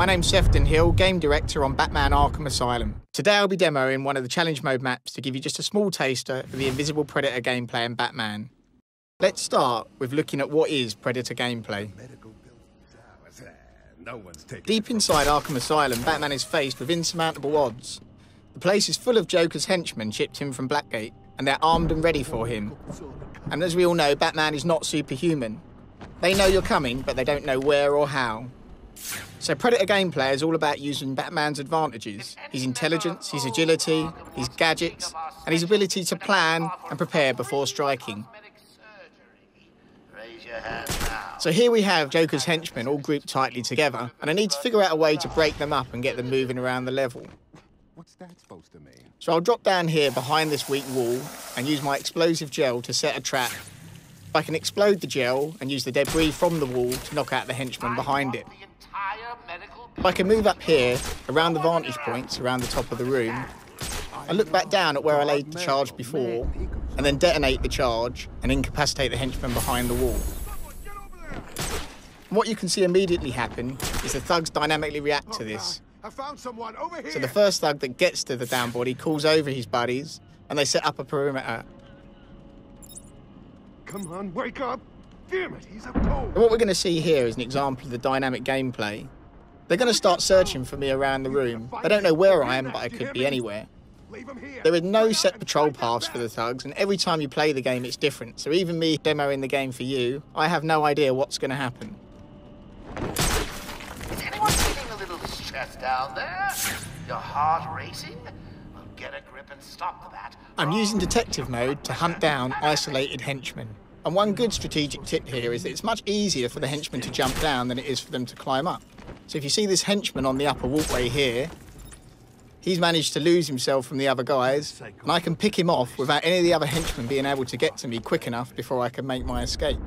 My name's Sefton Hill, Game Director on Batman Arkham Asylum. Today I'll be demoing one of the challenge mode maps to give you just a small taster of the Invisible Predator gameplay in Batman. Let's start with looking at what is Predator gameplay. Deep inside Arkham Asylum, Batman is faced with insurmountable odds. The place is full of Joker's henchmen shipped in from Blackgate, and they're armed and ready for him. And as we all know, Batman is not superhuman. They know you're coming, but they don't know where or how. So Predator gameplay is all about using Batman's advantages, his intelligence, his agility, his gadgets, and his ability to plan and prepare before striking. So here we have Joker's henchmen all grouped tightly together, and I need to figure out a way to break them up and get them moving around the level. What's that supposed to mean? So I'll drop down here behind this weak wall and use my explosive gel to set a trap. I can explode the gel and use the debris from the wall to knock out the henchmen behind it. I can move up here, around the vantage points, around the top of the room. I look back down at where I laid the charge before, and then detonate the charge and incapacitate the henchmen behind the wall. And what you can see immediately happen is the thugs dynamically react to this. I found someone over here. So the first thug that gets to the down body calls over his buddies, and they set up a perimeter. Come on, wake up! Damn it, he's a pole. And what we're going to see here is an example of the dynamic gameplay. They're going to start searching for me around the room. They don't know where I am, but I could be anywhere. There are no set patrol paths for the thugs, and every time you play the game it's different. So even me demoing the game for you, I have no idea what's going to happen. Is anyone feeling a little stressed down there? Your heart racing? Well, get a grip and stop that. I'm using detective mode to hunt down isolated henchmen. And one good strategic tip here is that it's much easier for the henchmen to jump down than it is for them to climb up. So if you see this henchman on the upper walkway here, he's managed to lose himself from the other guys, and I can pick him off without any of the other henchmen being able to get to me quick enough before I can make my escape.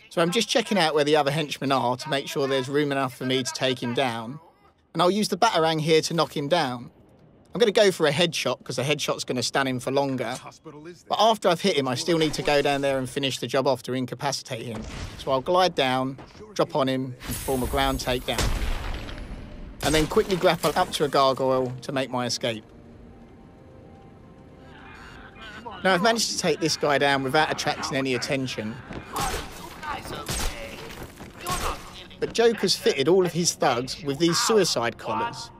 So I'm just checking out where the other henchmen are to make sure there's room enough for me to take him down. And I'll use the Batarang here to knock him down. I'm going to go for a headshot because a headshot's going to stun him for longer. But after I've hit him, I still need to go down there and finish the job off to incapacitate him. So I'll glide down, drop on him, and perform a ground takedown. And then quickly grapple up to a gargoyle to make my escape. Now I've managed to take this guy down without attracting any attention. But Joker's fitted all of his thugs with these suicide collars.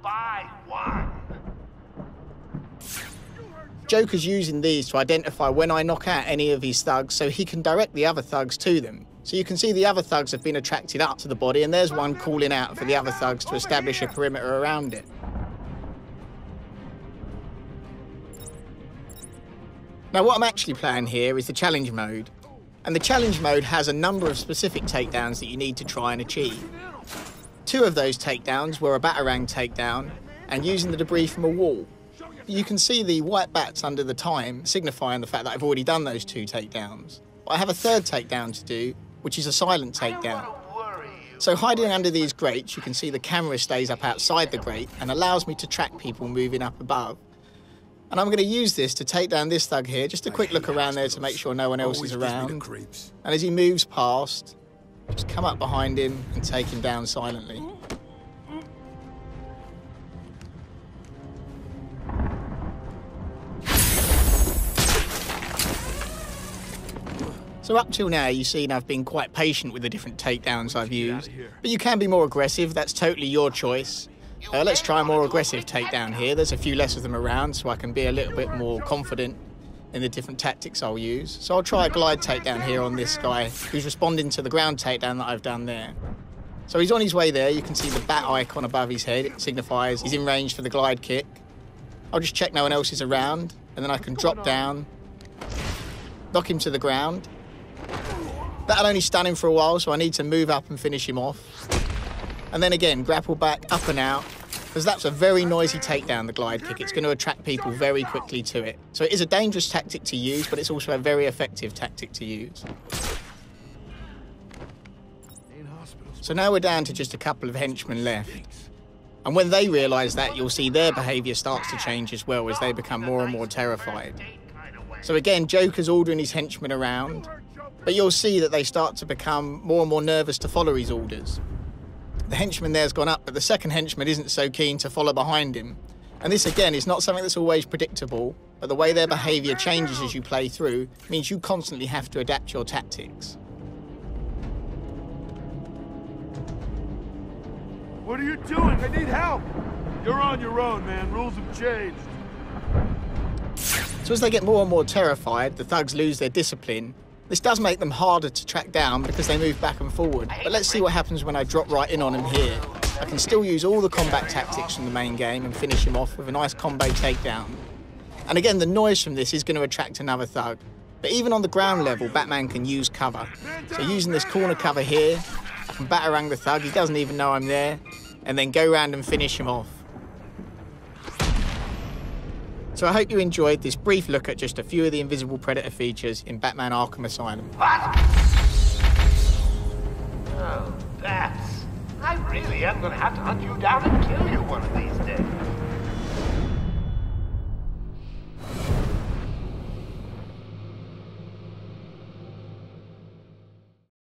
Joker's using these to identify when I knock out any of his thugs so he can direct the other thugs to them. So you can see the other thugs have been attracted up to the body, and there's one calling out for the other thugs to establish a perimeter around it. Now what I'm actually playing here is the challenge mode. And the challenge mode has a number of specific takedowns that you need to try and achieve. 2 of those takedowns were a Batarang takedown and using the debris from a wall. You can see the white bats under the time, signifying the fact that I've already done those 2 takedowns. But I have a 3rd takedown to do, which is a silent takedown. So hiding under these grates, you can see the camera stays up outside the grate and allows me to track people moving up above. And I'm going to use this to take down this thug here, just a quick look around there to make sure no one else is around. And as he moves past, just come up behind him and take him down silently. So up till now, you've seen I've been quite patient with the different takedowns I've used. But you can be more aggressive, that's totally your choice. Let's try a more aggressive takedown here. There's a few less of them around, so I can be a little bit more confident in the different tactics I'll use. So I'll try a glide takedown here on this guy, who's responding to the ground takedown that I've done there. So he's on his way there. You can see the bat icon above his head. It signifies he's in range for the glide kick. I'll just check no one else is around, and then I can drop down, knock him to the ground. That'll only stun him for a while, so I need to move up and finish him off. And then again, grapple back, up and out, because that's a very noisy takedown, the glide kick. It's going to attract people very quickly to it. So it is a dangerous tactic to use, but it's also a very effective tactic to use. So now we're down to just a couple of henchmen left. And when they realise that, you'll see their behaviour starts to change as well as they become more and more terrified. So again, Joker's ordering his henchmen around, but you'll see that they start to become more and more nervous to follow his orders. The henchman there's gone up, but the second henchman isn't so keen to follow behind him. And this, again, is not something that's always predictable, but the way their behaviour changes as you play through means you constantly have to adapt your tactics. What are you doing? I need help! You're on your own, man. Rules have changed. So as they get more and more terrified, the thugs lose their discipline. This does make them harder to track down because they move back and forward. But let's see what happens when I drop right in on him here. I can still use all the combat tactics from the main game and finish him off with a nice combo takedown. And again, the noise from this is going to attract another thug. But even on the ground level, Batman can use cover. So using this corner cover here, I can batarang the thug, he doesn't even know I'm there, and then go round and finish him off. So I hope you enjoyed this brief look at just a few of the Invisible Predator features in Batman Arkham Asylum. What? Oh, bats. I really am going to have to hunt you down and kill you one of these days.